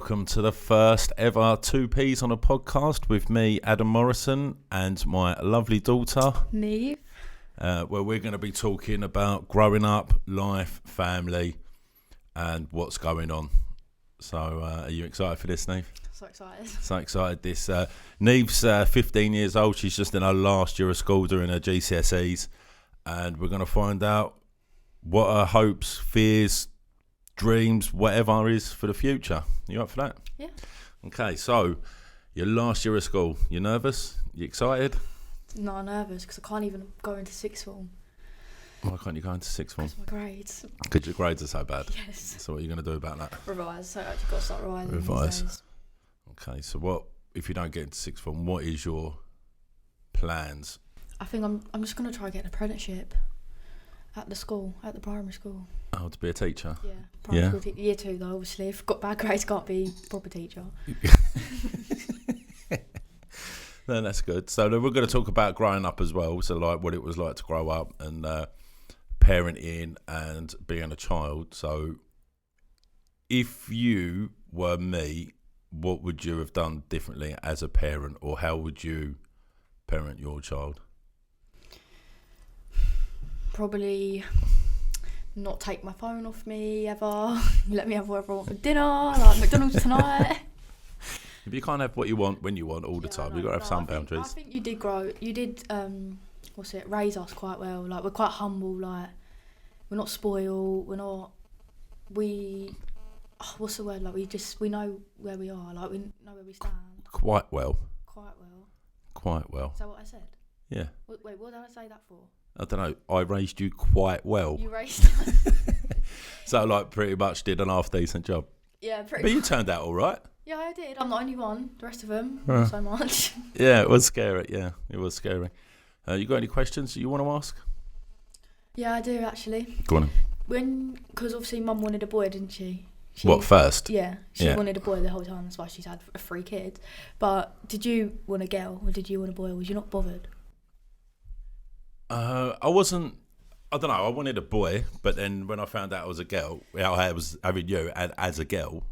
welcome to the first ever 2Ps on a podcast with me, Adam Morrison, and my lovely daughter, Niamh. Where we're going to be talking about growing up, life, family, and what's going on. So, are you excited for this, Niamh? So excited. So excited. Niamh's 15 years old. She's just in her last year of school doing her GCSEs, and we're going to find out what her hopes, fears, dreams, whatever is for the future. You up for that? Yeah. Okay, so your last year of school. You nervous? You excited? Not nervous because I can't even go into sixth form. Why can't you go into sixth form? Because my grades. Because your grades are so bad. Yes. So what are you going to do about that? Revise. So I actually got to start revising. Revise. These days. Okay, so what if you don't get into sixth form? What is your plans? I think I'm just going to try and get an apprenticeship at the school, at the primary school. Oh, to be a teacher? Yeah. Primary school year 2 though, obviously. If I've got bad grades, can't be proper teacher. No, that's good. So then we're going to talk about growing up as well. So like what it was like to grow up and parenting and being a child. So if you were me, what would you have done differently as a parent, or how would you parent your child? Probably not take my phone off me ever. Let me have whatever I want for dinner, like McDonald's tonight. If you can't have what you want when you want all the time, you've got to have some boundaries. I think you did raise us quite well. Like, we're quite humble, like, we're not spoiled, what's the word, like, we know where we are, like, we know where we stand. Quite well. Quite well. Is that what I said? Yeah. Wait, what did I say that for? I don't know. I raised you quite well. You raised us. So, like, pretty much did an half-decent job. Yeah, pretty But much. you turned out all right. Yeah, I did. I'm the only one. The rest of them, not so much. Yeah, it was scary. Yeah, it was scary. You got any questions that you want to ask? Yeah, I do, actually. Go on. Because obviously Mum wanted a boy, didn't she? What, first? Yeah, she Yeah. wanted a boy the whole time. That's why she's had 3 kids. But did you want a girl, or did you want a boy, or was you not bothered? I don't know. I wanted a boy, but then when I found out I was a girl, I was having you as a girl,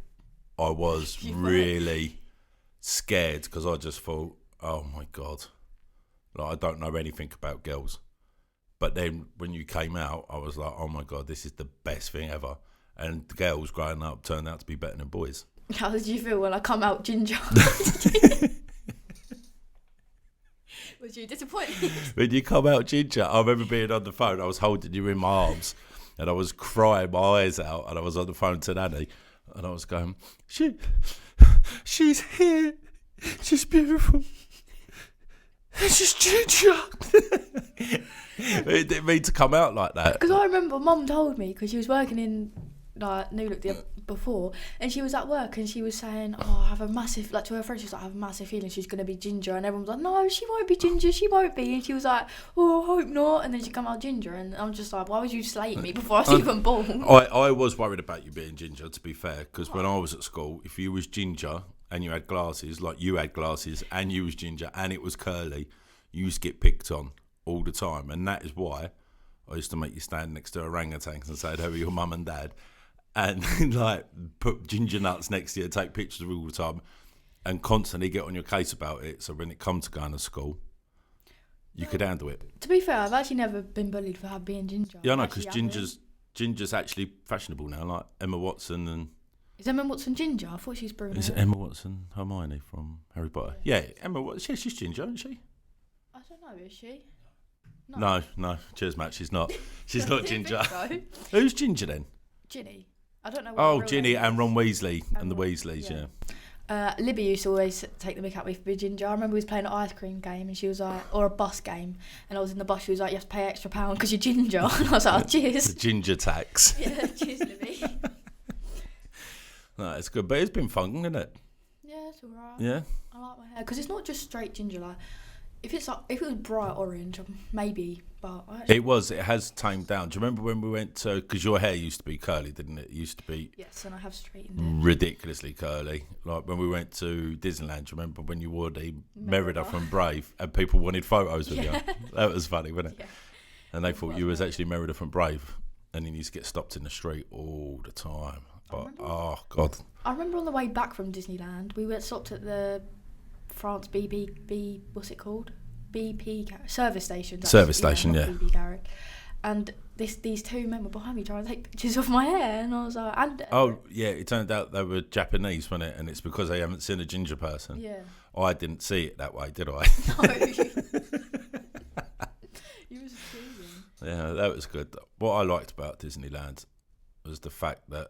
I was really scared because I just thought, oh my God, like, I don't know anything about girls. But then when you came out, I was like, oh my God, this is the best thing ever. And girls growing up turned out to be better than boys. How did you feel when I come out ginger? Was you disappointed? When you come out ginger, I remember being on the phone, I was holding you in my arms and I was crying my eyes out, and I was on the phone to Nanny and I was going, she's here, she's beautiful, and she's ginger. It didn't mean to come out like that. Because I remember Mum told me, because she was working in New Look before, and she was at work and she was saying, oh, I have a massive, like, to her friends, she was like, I have a massive feeling she's going to be ginger, and everyone was like, no, she won't be ginger, she won't be, and she was like, oh, I hope not, and then she come out ginger, and I'm just like, why would you slate me before I was even born? I was worried about you being ginger, to be fair, because when I was at school, if you was ginger and you had glasses, like you had glasses and you was ginger and it was curly, you used to get picked on all the time, and that is why I used to make you stand next to orangutans and say, who are your mum and dad? And like put ginger nuts next to you, take pictures of it all the time, and constantly get on your case about it. So when it comes to going to school, you could handle it. To be fair, I've actually never been bullied for being ginger. Yeah, I know, because ginger's actually fashionable now. Like Emma Watson and. Is Emma Watson ginger? I thought she's brunette. Is it Emma Watson, Hermione from Harry Potter? Yeah, Emma Watson. Yeah, she's ginger, isn't she? I don't know, is she? No. Cheers, Matt. She's not. She's not ginger. So. Who's ginger then? Ginny. I don't know. Oh, Ginny and Ron Weasley and the Weasleys, yeah. Libby used to always take the mick out of me for being ginger. I remember we was playing an ice cream game and she was like, or a bus game, and I was in the bus, she was like, you have to pay extra £1 because you're ginger. And I was like, oh, cheers. The ginger tax. Yeah, cheers, Libby. No, it's good, but it's been fun, isn't it? Yeah, it's alright. Yeah. I like my hair because it's not just straight ginger. Like, if it was bright orange, maybe. But it has tamed down. Do you remember when we went to? Because your hair used to be curly, didn't it? It used to be. Yes, and I have straightened it. Ridiculously curly. Like when we went to Disneyland. Do you remember when you wore the Merida from Brave and people wanted photos with you? That was funny, wasn't it? Yeah. And they thought you was actually Merida from Brave, and then you used to get stopped in the street all the time. But oh god. I remember on the way back from Disneyland, we stopped at the France what's it called? Service station. Service station, yeah. BP garage. And these two men were behind me trying to take pictures of my hair, and I was like, oh yeah, it turned out they were Japanese, wasn't it? And it's because they haven't seen a ginger person. Yeah. I didn't see it that way, did I? No. You was cheating. Yeah, that was good. What I liked about Disneyland was the fact that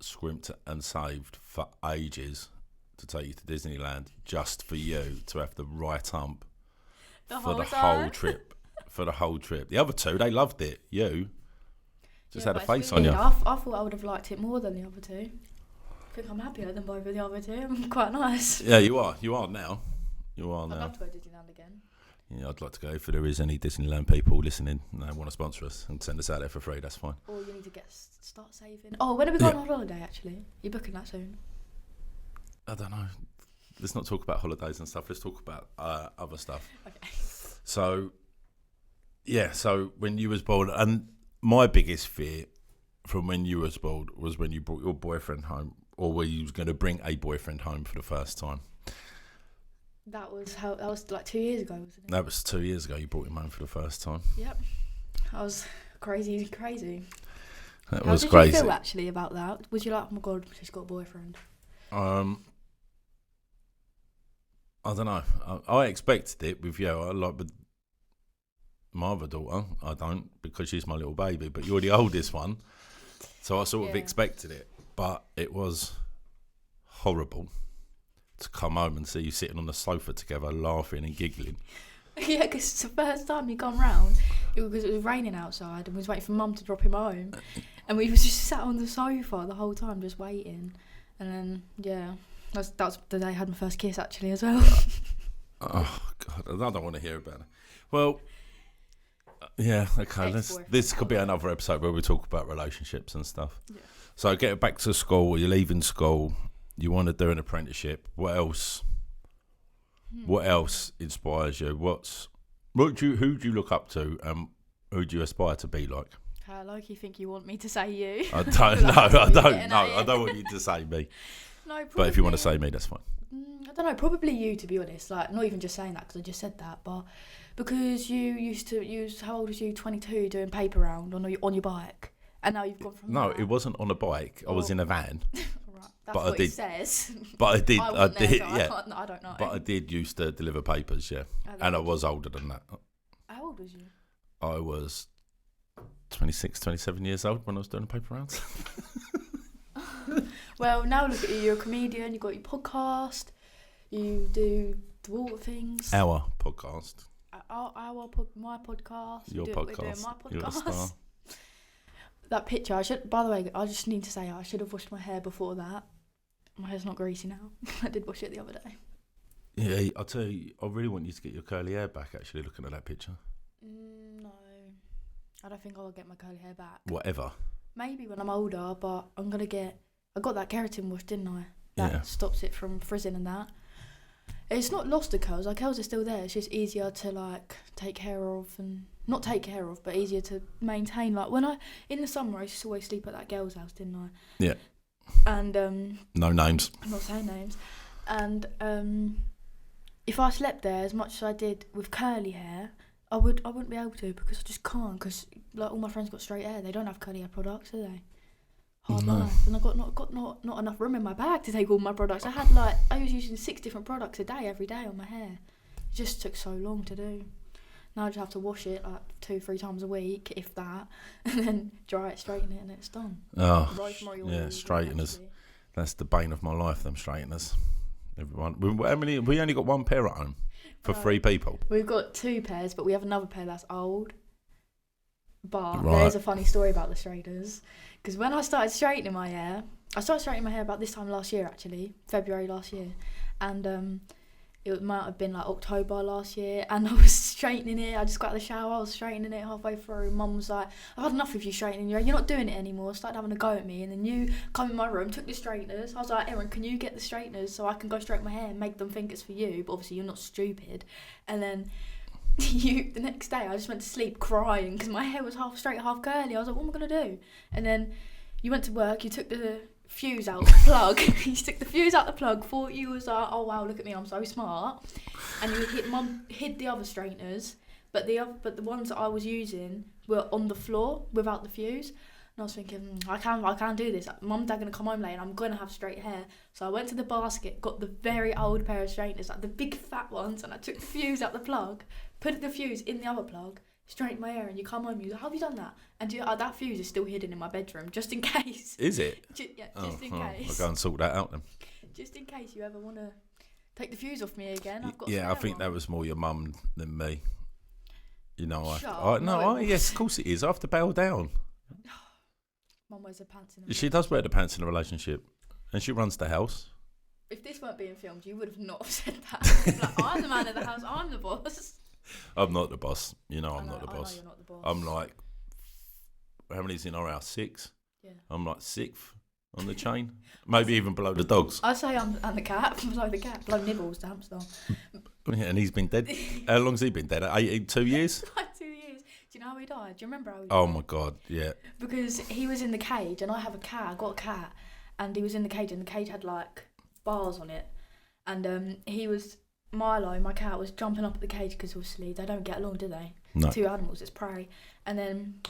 scrimped and saved for ages to take you to Disneyland just for you to have the right hump for the whole trip. For the whole trip. The other two, they loved it. You just had a face on you. I thought I would have liked it more than the other two. I think I'm happier than both of the other two. I'm quite nice. Yeah, you are. You are now. You are now. I'd love to go to Disneyland again. Yeah, I'd like to go. If there is any Disneyland people listening and they want to sponsor us and send us out there for free, that's fine. Or you need to start saving. Oh, when are we going on holiday, actually? You're booking that soon? I don't know. Let's not talk about holidays and stuff. Let's talk about other stuff. Okay. So when you was born, and my biggest fear from when you was born was when you brought your boyfriend home, or where you was going to bring a boyfriend home for the first time. That was like 2 years ago, wasn't it? That was 2 years ago. You brought him home for the first time. Yep. That was crazy. That How was did crazy. you feel actually about that? Was you like, oh my god, she's got a boyfriend? I don't know. I expected it with you. I like with my other daughter. I don't, because she's my little baby. But you're the oldest one, so I sort of expected it. But it was horrible to come home and see you sitting on the sofa together, laughing and giggling. Yeah, because it's the first time you come round, because it was raining outside, and we was waiting for Mum to drop him home, and we was just sat on the sofa the whole time, just waiting. And then that was the day I had my first kiss actually as well. Oh God, I don't want to hear about it. Well, yeah, okay. This could be another episode where we talk about relationships and stuff. Yeah. So get back to school. You're leaving school. You want to do an apprenticeship. What else? What else inspires you? Who do you look up to? Who do you aspire to be like? Loki, think you want me to say you? I don't know. I don't want you to say me. No, probably, but if you want to say me, that's fine. I don't know. Probably you, to be honest. Like, not even just saying that because I just said that, but because you used to use. How old was you? 22, doing paper round on your bike, and now you've gone from. No, it wasn't on a bike. I was in a van. That's what it says. But I did. I did. Yeah. I don't know. But I did used to deliver papers. Yeah, and I was older than that. How old was you? I was 26, 27 years old when I was doing the paper rounds. Well, now look at you. You're a comedian. You got your podcast. You do the water things. Our podcast. My podcast. Your podcast. We're doing my podcast. You're a star. That picture. By the way, I just need to say I should have washed my hair before that. My hair's not greasy now. I did wash it the other day. Yeah, I'll tell you. I really want you to get your curly hair back. Actually, looking at that picture. No, I don't think I'll get my curly hair back. Whatever. Maybe when I'm older, but I got that keratin wash, didn't I? That stops it from frizzing and that. It's not lost the curls. Our curls are still there. It's just easier to like take care of, and not take care of, but easier to maintain. Like in the summer, I used to always sleep at that girl's house, didn't I? Yeah. And no names. I'm not saying names. And if I slept there as much as I did with curly hair, I wouldn't be able to, because I just can't. Because like all my friends got straight hair, they don't have curly hair products, do they? Hard life. And I got not enough room in my bag to take all my products. I was using 6 different products a day every day on my hair. It just took so long to do. Now I just have to wash it like 2-3 times a week, if that, and then dry it, straighten it, and it's done. Oh, yeah, straighteners. That's the bane of my life, them straighteners. Everyone, we only got one pair at home for 3 people. We've got 2 pairs, but we have another pair that's old. But there's a funny story about the straighteners. Because when I started straightening my hair about this time last year, actually, February last year. And it might have been like October last year. And I was straightening it. I just got out of the shower. I was straightening it halfway through. Mum was like, I've had enough of you straightening your hair. You're not doing it anymore. Started having a go at me. And then you come in my room, took the straighteners. I was like, Erin, can you get the straighteners so I can go straighten my hair and make them think it's for you? But obviously you're not stupid. And then the next day I just went to sleep crying because my hair was half straight, half curly. I was like, what am I going to do? And then you went to work, you took the fuse out the plug. You took the fuse out the plug. Thought you was like, oh wow, look at me, I'm so smart. And Mum hid the other straighteners, but the ones that I was using were on the floor without the fuse. And I was thinking, I can't do this. Mum and Dad are going to come home late and I'm going to have straight hair. So I went to the basket, got the very old pair of straighteners, like the big fat ones, and I took the fuse out the plug, put the fuse in the other plug, straightened my hair, and you come home and you're like, how have you done that? And that fuse is still hidden in my bedroom, just in case. Is it? Just in case. I'll go and sort that out then. Just in case you ever want to take the fuse off me again. I've got I think that was more your mum than me. You know, yes, of course it is. I have to bow down. Mum wears her pants in a She does wear the pants in a relationship, and she runs the house. If this weren't being filmed, you would have not said that. Like, I'm the man of the house. I'm the boss. I'm not the boss. You know, I'm not the boss. I know you're not the boss. I'm like, how many's in our house? 6. Yeah. I'm like 6th on the chain. Maybe even below the dogs. I say I'm the cat. Below the cat. Below Nibbles, the hamster. And he's been dead. How long's he been dead? 2 years? Like 2 years. Do you know how he died? Do you remember how he died? Oh my God, yeah. Because he was in the cage, and I have a cat. I got a cat, and he was in the cage, and the cage had like bars on it, and Milo, my cat, was jumping up at the cage because obviously they don't get along, do they? No. 2 animals, it's prey, and then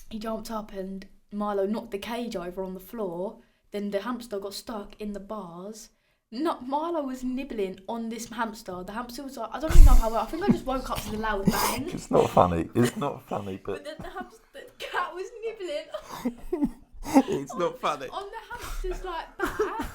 he jumped up, and Milo knocked the cage over on the floor. Then the hamster got stuck in the bars. Milo was nibbling on this hamster. The hamster was like, I don't even know how well. I think I just woke up to the loud bang. It's not funny. It's not funny, but the cat was nibbling. It's not funny. On the hamster's like back.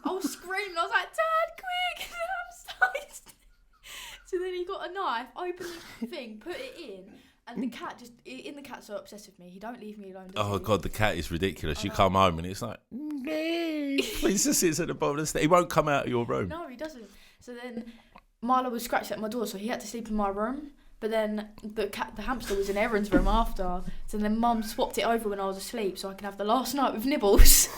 I was screaming. I was like, Dad, quick! The hamster. So then he got a knife, opened the thing, put it in. And the cat the cat's so obsessed with me. He don't leave me alone. Oh God, the cat is ridiculous. You come home and it's like, no, he just sits at the bottom of the stairs. He won't come out of your room. No, he doesn't. So then Milo was scratched at my door, so he had to sleep in my room. But then the hamster was in Erin's room after. So then Mum swapped it over when I was asleep, so I can have the last night with Nibbles.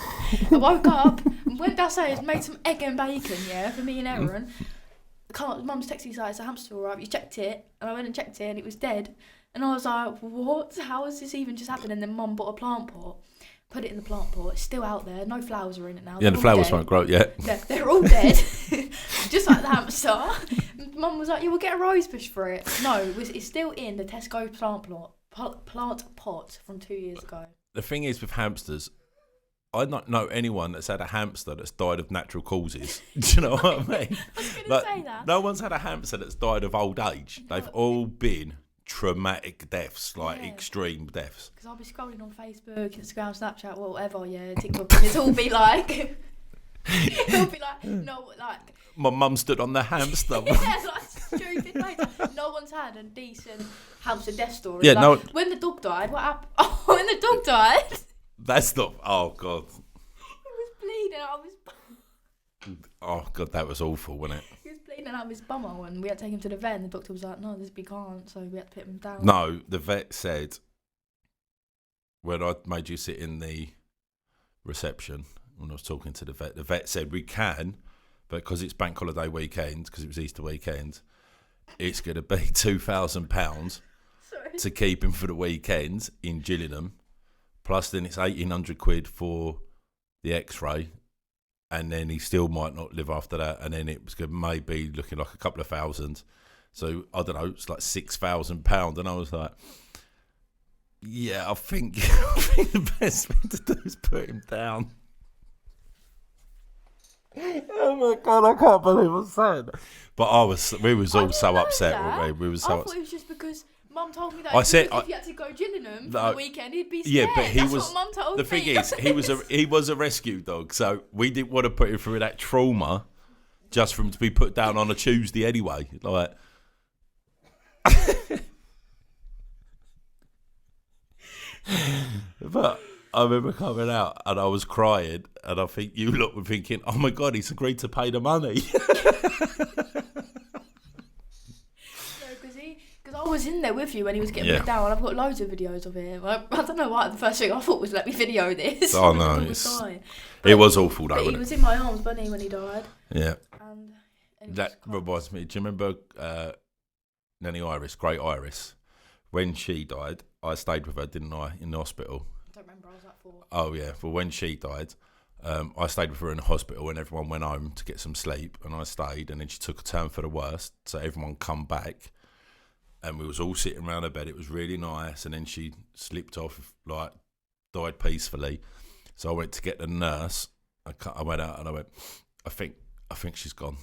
I woke up and went downstairs, made some egg and bacon, for me and Erin. Mum's texted me like, "Is the hamster alright? You checked it?" And I went and checked it, and it was dead. And I was like, what? How has this even just happened? And then Mum bought a plant pot, put it in the plant pot. It's still out there. No flowers are in it now. Yeah, the flowers won't grow yet. They're all dead. Just like the hamster. Mum was like, you will get a rose bush for it. No, it's still in the Tesco plant pot from 2 years ago. The thing is with hamsters, I don't know anyone that's had a hamster that's died of natural causes. Do you know what I mean? I was going to say that. No one's had a hamster that's died of old age. They've all been traumatic deaths, extreme deaths. Because I'll be scrolling on Facebook, Instagram, Snapchat, whatever, TikTok, and it'll be like, my mum stood on the hamster. Stupid place. No one's had a decent hamster death story. Yeah, no. When the dog died, what happened? Oh, when the dog died. That's not. Oh God. It was bleeding. Oh God, that was awful, wasn't it? He was bleeding out of his bumhole, and we had to take him to the vet. And the doctor was like, "No, we can't." So we had to put him down. No, the vet said when I made you sit in the reception when I was talking to the vet said we can, but because it's bank holiday weekend, because it was Easter weekend, it's going to be £2,000 to keep him for the weekend in Gillingham. Plus, then it's 1,800 quid for the X-ray, and then he still might not live after that. And then it was going to maybe looking like a couple of thousand. So I don't know, it's like £6,000. And I was like, yeah, I think the best thing to do is put him down. Oh my God, I can't believe I'm saying that. But we was all so upset, weren't we? We were so I thought it was just because Mum told me that if he had to go Gillingham for the weekend, he'd be scared. Yeah, but That's what Mum told me. The thing is, he was a rescue dog, so we didn't want to put him through that trauma just for him to be put down on a Tuesday anyway. Like, but I remember coming out and I was crying, and I think you lot were thinking, "Oh my God, he's agreed to pay the money." Because I was in there with you when he was getting put down, and I've got loads of videos of him. I don't know why the first thing I thought was let me video this. Oh no, it was awful though. But he was in my arms, wasn't he, when he died? Yeah. And that reminds me. Do you remember Nanny Iris, Great Iris? When she died, I stayed with her, didn't I, in the hospital? I don't remember. I was like 4. Oh yeah. Well, when she died, I stayed with her in the hospital and everyone went home to get some sleep, and I stayed, and then she took a turn for the worst, so everyone come back and we was all sitting around her bed. It was really nice, and then she slipped off, like died peacefully. So I went to get the nurse. I went out and I went, I think she's gone.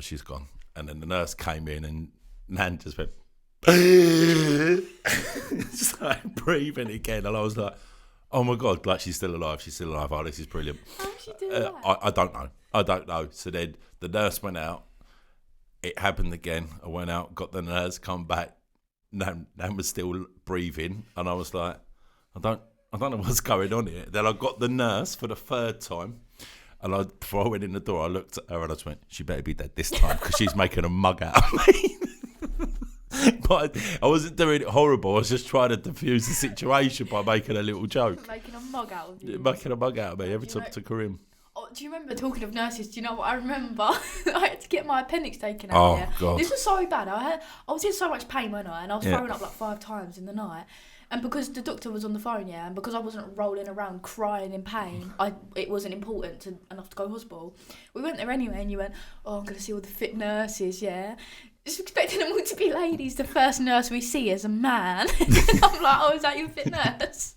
She's gone. And then the nurse came in and Nan just went started breathing again, and I was like, oh my God, like she's still alive. Oh, this is brilliant. How did she do that? I don't know. So then the nurse went out. It happened again. I went out, got the nurse, come back. Nan was still breathing, and I was like, I don't know what's going on here. Then I got the nurse for the third time, and before I went in the door, I looked at her and I just went, she better be dead this time because she's making a mug out of me. But I wasn't doing it horrible. I was just trying to diffuse the situation by making a little joke. Making a mug out of you. Making a mug out of me every time I took her in. Oh, do you remember, talking of nurses, do you know what I remember? I had to get my appendix taken out. Oh, yeah. God. This was so bad. I was in so much pain, wasn't I? And I was throwing up like 5 times in the night. And because the doctor was on the phone, and because I wasn't rolling around crying in pain, it wasn't important enough to go to hospital. We went there anyway, and you went, oh, I'm going to see all the fit nurses, just expecting them all to be ladies. The first nurse we see is a man. I'm like, oh, is that your fit nurse?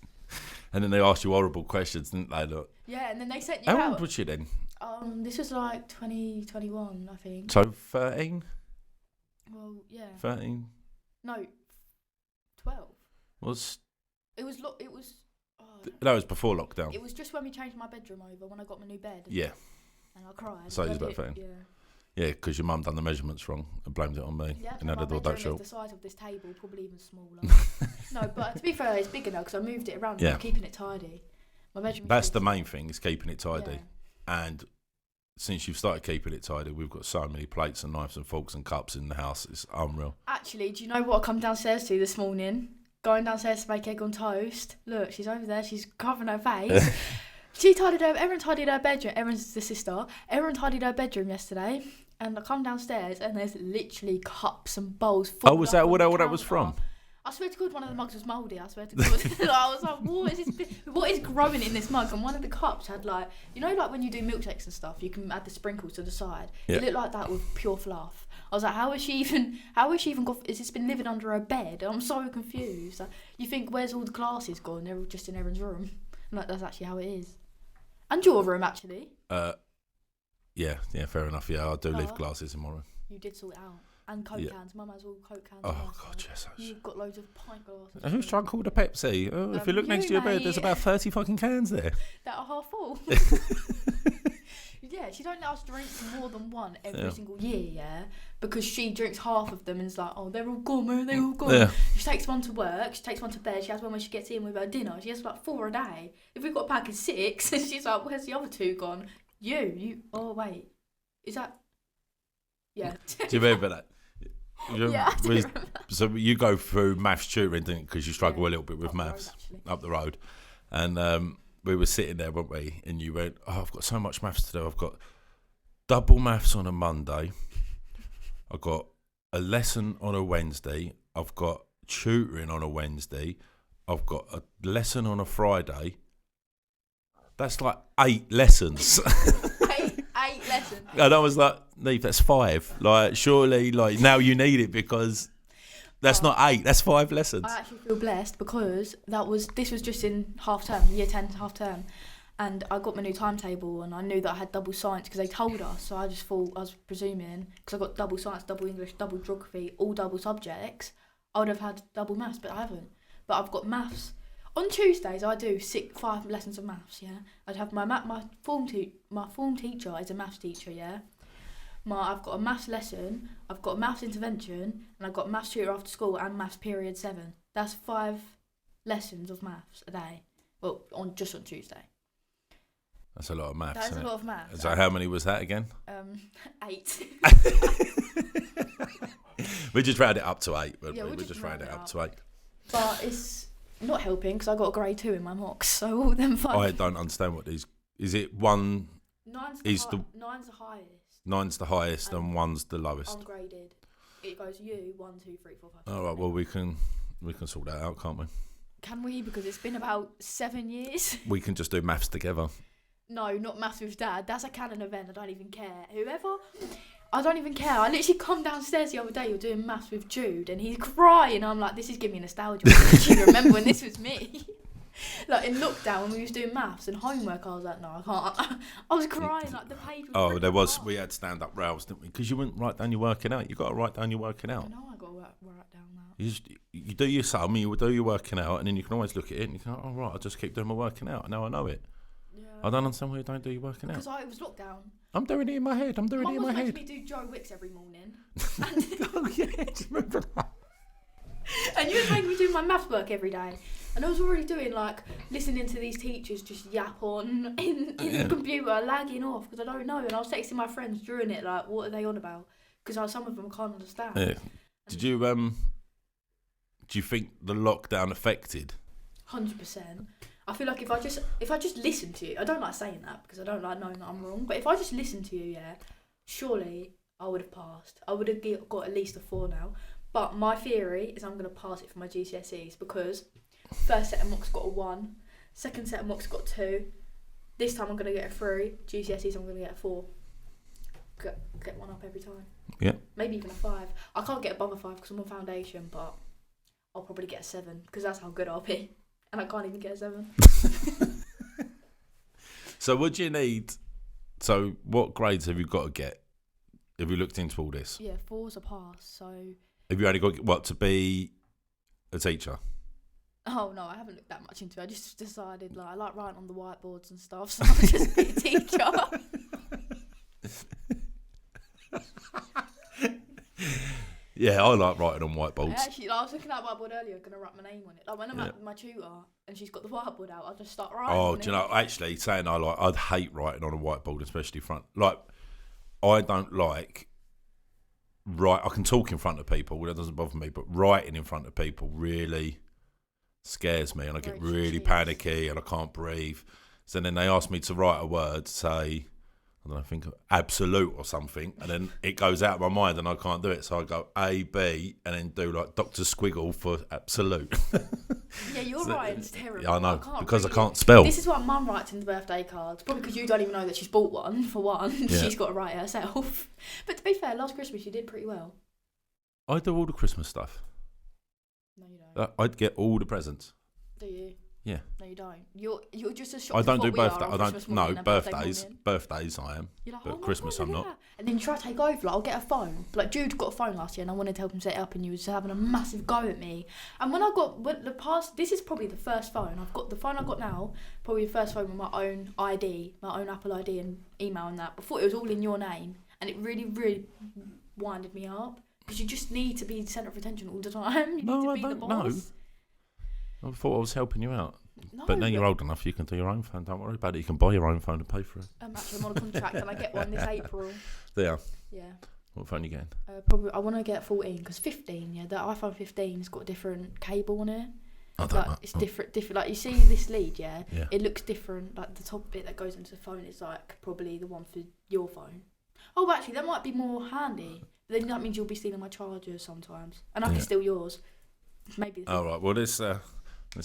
And then they asked you horrible questions, didn't they? Look. Yeah, and then they sent you How out. old was you then? This was like 2021, I think. So 13? Well, yeah. 13? No, 12. It was. That was before lockdown. It was just when we changed my bedroom over, when I got my new bed. Yeah. And I cried. So it was about 13. Yeah. Yeah, because your mum done the measurements wrong and blamed it on me. Yeah, and had my the door bedroom shut. is the size of this table, probably even smaller. No, but to be fair, it's bigger now because I moved it around. Yeah. I'm keeping it tidy. My bedroom. That's the main thing, is keeping it tidy. Yeah. And since you've started keeping it tidy, we've got so many plates and knives and forks and cups in the house. It's unreal. Actually, do you know what I come downstairs to this morning? Going downstairs to make egg on toast. Look, she's over there. She's covering her face. Erin tidied her bedroom. Erin's the sister. Erin tidied her bedroom yesterday. And I come downstairs and there's literally cups and bowls full. Oh, was that what that was from? I swear to God, one of the mugs was mouldy. I swear to God. I was like, what is growing in this mug? And one of the cups had like when you do milkshakes and stuff, you can add the sprinkles to the side. Yeah. It looked like that with pure fluff. I was like, how has she even got, has this been living under her bed? I'm so confused. Like, you think, where's all the glasses gone? They're all just in Erin's room. And like, that's actually how it is. And your room, actually. Yeah, fair enough. Yeah, I do leave glasses in my room. You did sort it out. And Coke cans. Mum has all Coke cans. Oh, God, yes. You've got loads of pint glasses. Who's trying to call the Pepsi? Oh, if you look next to your bed, there's about 30 fucking cans there. That are half full. Yeah, she don't let us drink more than one every single year, because she drinks half of them and is like, oh, they're all gone, man, they're all gone. Yeah. She takes one to work, she takes one to bed, she has one when she gets in with her dinner. She has like 4 a day. If we've got a pack of 6, and she's like, where's the other 2 gone? Oh, wait. Is that... Yeah. Do you remember that? Yeah, I do remember. So you go through maths tutoring, didn't you? Because you struggle a little bit with maths. Up the road. And we were sitting there, weren't we? And you went, oh, I've got so much maths to do. I've got double maths on a Monday. I've got a lesson on a Wednesday. I've got tutoring on a Wednesday. I've got a lesson on a Friday. That's like 8 lessons. eight lessons. And I was like, Niamh, that's 5. Like, surely, like, now you need it because that's not 8, that's 5 lessons. I actually feel blessed because this was just in half term, year 10 half term. And I got my new timetable and I knew that I had double science because they told us. So I just thought, I was presuming, because I got double science, double English, double geography, all double subjects, I would have had double maths, but I haven't. But I've got maths. On Tuesdays, I do 5 lessons of maths, yeah? I'd have my form teacher is a maths teacher, yeah? I've got a maths lesson, I've got a maths intervention, and I've got a maths tutor after school and maths period 7. That's 5 lessons of maths a day. Well, just on Tuesday. That's a lot of maths. That's a lot of maths. So how many was that again? 8. We just round it up to 8. Yeah, we just round it up to 8. But it's not helping because I got a grade 2 in my mocks, so all them 5. I don't understand what these. Is it 1? 9's the highest. 9's the highest and 1's the lowest. Ungraded. It goes 1, 2, 3, 4, 5. All right. Well, we can sort that out, can't we? Can we? Because it's been about 7 years. We can just do maths together. No, not Maths with Dad. That's a canon event. I don't even care. Whoever. I don't even care. I literally come downstairs the other day. You're doing Maths with Jude, and he's crying. I'm like, this is giving me nostalgia. I literally remember when this was me. Like in lockdown when we was doing maths and homework, I was like, no, I can't. I was crying, like the page was we had stand-up rows, didn't we? Because you wouldn't write down your working out. You got to write down your working out. I know I got to write down that. You do your sum, you do your working out, and then you can always look at it and you can go, oh right, I'll just keep doing my working out. Now I know it. Yeah. I don't understand why you don't do your working out. Because it was lockdown. I'm doing it in my head. Mum was making me do Joe Wicks every morning. Oh yeah, do you remember that? And you were making me do my maths work every day. And I was already doing, like, listening to these teachers just yap on in the computer, lagging off, because I don't know. And I was texting my friends during it, like, what are they on about? Because some of them can't understand. Yeah. Did you, do you think the lockdown affected? 100%. I feel like if I just listen to you, I don't like saying that, because I don't like knowing that I'm wrong, but if I just listen to you, yeah, surely I would have passed. I would have got at least a 4 now. But my theory is I'm going to pass it for my GCSEs, because first set of mocks got a 1, second set of mocks got 2. This time I'm going to get a 3. GCSEs I'm going to get a 4. Get 1 up every time. Yeah. Maybe even a 5. I can't get above a 5 because I'm on foundation, but I'll probably get a 7 because that's how good I'll be. And I can't even get a 7. So what do you need? So what grades have you got to get? Have you looked into all this? Yeah, 4's a pass, so... Have you only got to be a teacher? Oh no, I haven't looked that much into it. I just decided like I like writing on the whiteboards and stuff, so I'll just be a teacher. Yeah, I like writing on whiteboards. I was looking at a whiteboard earlier, going to write my name on it. Like when I'm at my tutor and she's got the whiteboard out, I'll just start writing. Oh, do you know? Actually, saying I'd hate writing on a whiteboard, especially front. Like, I don't like. I can talk in front of people, that doesn't bother me, but writing in front of people really scares me, and I get really panicky and I can't breathe. So then they ask me to write a word, say, I don't know, think of absolute or something, and then it goes out of my mind and I can't do it. So I go A, B, and then do like Dr. Squiggle for absolute. Yeah, your writing's terrible. Yeah, I know, because I can't spell. This is what Mum writes in the birthday cards. Probably because you don't even know that she's bought one, for one. Yeah. She's got to write it herself. But to be fair, last Christmas you did pretty well. I do all the Christmas stuff. No, you don't. I'd get all the presents. Do you? Yeah. No, you don't. You're just as shocked. I don't do birthday. I don't. No, birthdays. Birthdays I am. You're like, but Christmas I'm not. And then you try to take over. Like, I'll get a phone. Like Jude got a phone last year, and I wanted to help him set it up, and you was having a massive go at me. And this is probably the first phone I've got. The phone I got now, probably the first phone with my own ID, my own Apple ID and email and that. Before it was all in your name, and it really, really winded me up because you just need to be the centre of attention all the time. You need to be the boss. I thought I was helping you out. No, but now you're old enough, you can do your own phone. Don't worry about it. You can buy your own phone and pay for it. Actually, I'm on a contract and I get one this April. There. Yeah. What phone you getting? Probably I want to get 14 because 15. Yeah, the iPhone 15 has got a different cable on it. I don't know. It's different. Like you see this lead, yeah. It looks different. Like the top bit that goes into the phone is like probably the one for your phone. Oh, actually, that might be more handy. But then that means you'll be stealing my chargers sometimes, and I can steal yours. Maybe. All right. Well, let's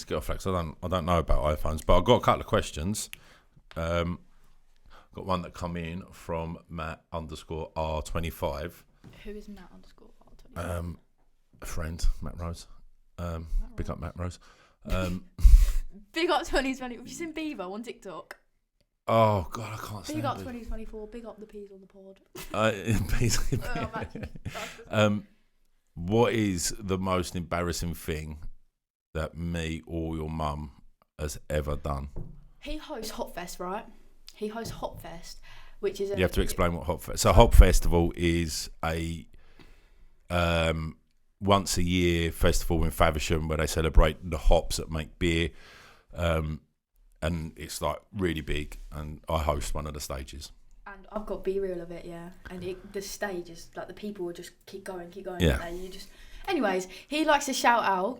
get off that because I don't know about iPhones, but I've got a couple of questions. Got one that come in from Matt_R25. Who is Matt_R25? A friend, Matt Rose. Big up Matt Rose. Big up 2020. Have you seen Beaver on TikTok? Oh God, I can't stand Big up it. 2024. Big up the peas on the pod. What is the most embarrassing thing that me or your mum has ever done? He hosts Hotfest, right? He hosts Hotfest, which is... You have to explain what Hotfest... So Hop Festival is a once a year festival in Faversham where they celebrate the hops that make beer. And it's like really big, and I host one of the stages. And I've got B-reel of it, yeah. And the stage is like the people will just keep going. Yeah. You just... Anyways, he likes to shout out.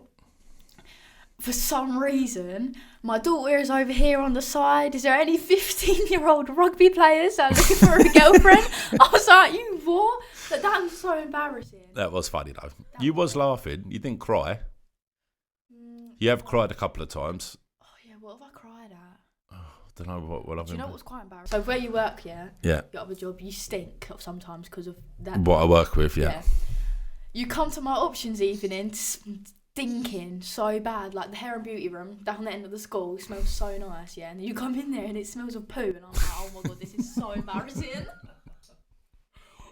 For some reason, my daughter is over here on the side. Is there any 15-year-old rugby players that are looking for a girlfriend? I was like, you what? That was so embarrassing. That was funny though. You was laughing. You didn't cry. You have cried a couple of times. Oh yeah, what have I cried at? Oh, don't know what I've Do you been. know what's quite embarrassing? So where you work, Yeah. your other job, you stink sometimes because of that. What I work with, yeah. You come to my options evening stinking so bad, like the hair and beauty room down the end of the school smells so nice, yeah. And then you come in there and it smells of poo, and I'm like, oh my god, this is so embarrassing.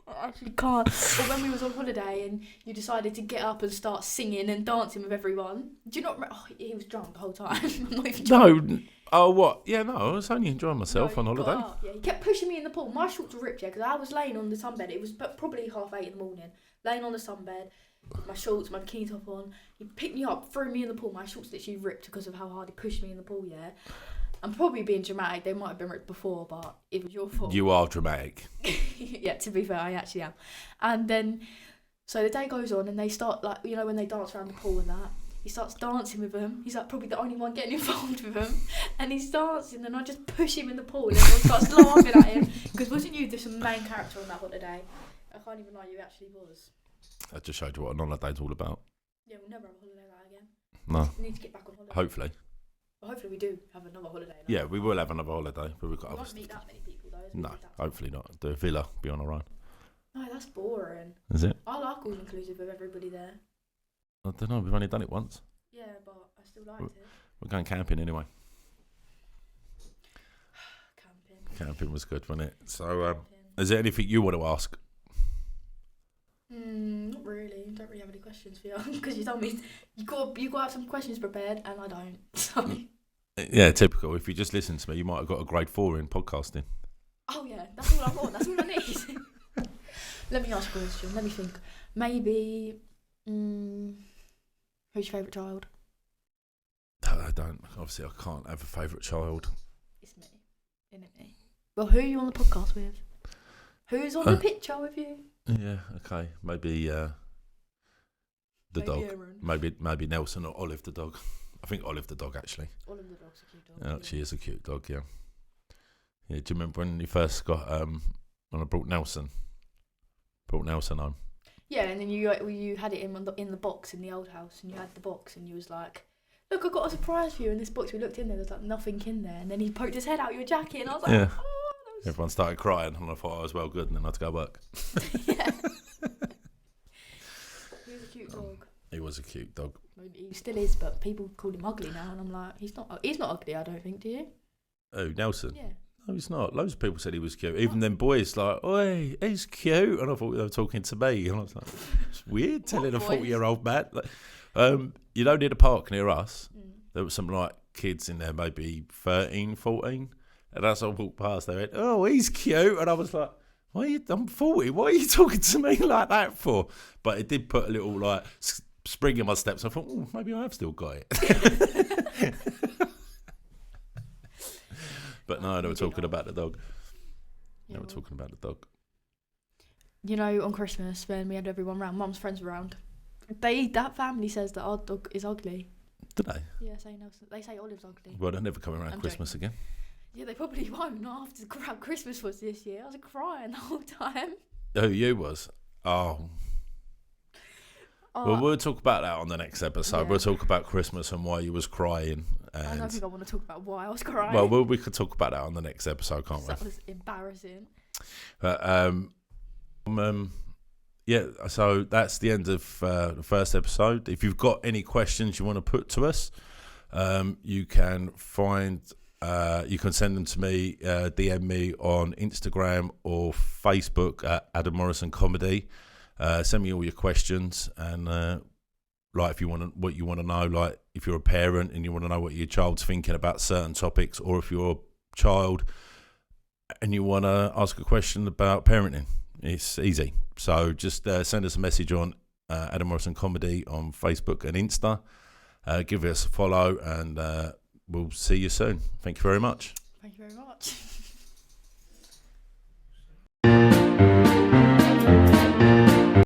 I actually can't. Or when we was on holiday and you decided to get up and start singing and dancing with everyone. Do you not remember? Oh, he was drunk the whole time. I'm not even drunk. No. Oh, what? Yeah, no, I was only enjoying myself on holiday. Yeah, he kept pushing me in the pool. My shorts were ripped, yeah, because I was laying on the sunbed. It was probably 8:30 in the morning. Laying on the sunbed, with my shorts, my bikini top on. He picked me up, threw me in the pool. My shorts literally ripped because of how hard he pushed me in the pool, yeah. I'm probably being dramatic. They might have been ripped before, but it was your fault. You are dramatic. Yeah, to be fair, I actually am. And then, so the day goes on and they start, like, you know, when they dance around the pool and that. He starts dancing with them. He's like probably the only one getting involved with them. And he's dancing and I just push him in the pool and everyone starts laughing at him. Because wasn't you the main character on that holiday? I can't even lie, you actually was. I just showed you what a non-holiday's all about. Yeah, we'll never have a holiday like that again. No. We need to get back on holiday. Hopefully. Well, hopefully we do have another holiday. Like Yeah, we will have another holiday, but we've got we other won't meet stuff. that many people though. No, hopefully not. Do a villa, be on our own. No, that's boring. Is it? I like all inclusive with everybody there. I don't know, we've only done it once. Yeah, but I still liked it. We're going camping anyway. Camping. Camping was good, wasn't it? So, is there anything you want to ask? Not really. Don't really have any questions for you because you told me you got to have some questions prepared, and I don't. So. Yeah, typical. If you just listen to me, you might have got a grade 4 in podcasting. Oh yeah, that's all I want. That's all I need. Let me ask a question. Let me think. Maybe. Who's your favourite child? I don't. Obviously, I can't have a favourite child. It's me. Isn't it me? Well, who are you on the podcast with? Who's on the picture with you? Yeah, okay. Maybe the dog. Aaron. Maybe Nelson or Olive the dog. I think Olive the dog, actually. Olive the dog's a cute dog. Yeah, she is a cute dog, yeah. Yeah, do you remember when you first got, when I brought Nelson home? Yeah, and then you had it in the box in the old house, and you had the box, and you was like, look, I got a surprise for you in this box. We looked in there, there's like nothing in there, and then he poked his head out your jacket, and I was like, yeah. Oh, Everyone started crying, and I thought I was well good, and then I had to go work. Yeah. He was a cute dog. He was a cute dog. He still is, but people call him ugly now, and I'm like, he's not ugly, I don't think, do you? Oh, Nelson? Yeah. No, he's not. Loads of people said he was cute. Even them boys like, oi, he's cute. And I thought they were talking to me. And I was like, it's weird telling a 40-year-old man. Like, you know, near the park near us, there was some like kids in there, maybe 13, 14. And as I walked past, they went, oh, he's cute. And I was like, I'm 40. What are you talking to me like that for? But it did put a little like spring in my steps. I thought, oh, maybe I have still got it. But no, they were talking about the dog. They were talking about the dog. You know, on Christmas, when we had everyone round, Mum's friends were round, that family says that our dog is ugly. Do they? Yeah, they say Olive's ugly. Well, they're never coming around Christmas again. Yeah, they probably won't after how Christmas was this year. I was crying the whole time. Who you was? Oh. Well, we'll talk about that on the next episode. Yeah. We'll talk about Christmas and why you was crying. And I don't think I want to talk about why I was crying. Well, we could talk about that on the next episode, can't we? That was embarrassing. But, yeah, so that's the end of the first episode. If you've got any questions you want to put to us, you can send them to me, DM me on Instagram or Facebook at Adam Morrison Comedy. Send me all your questions and like if you want what you want to know, like if you're a parent and you want to know what your child's thinking about certain topics, or if you're a child and you want to ask a question about parenting, it's easy. So just send us a message on Adam Morrison Comedy on Facebook and Insta. Give us a follow and we'll see you soon. Thank you very much. Thank you very much.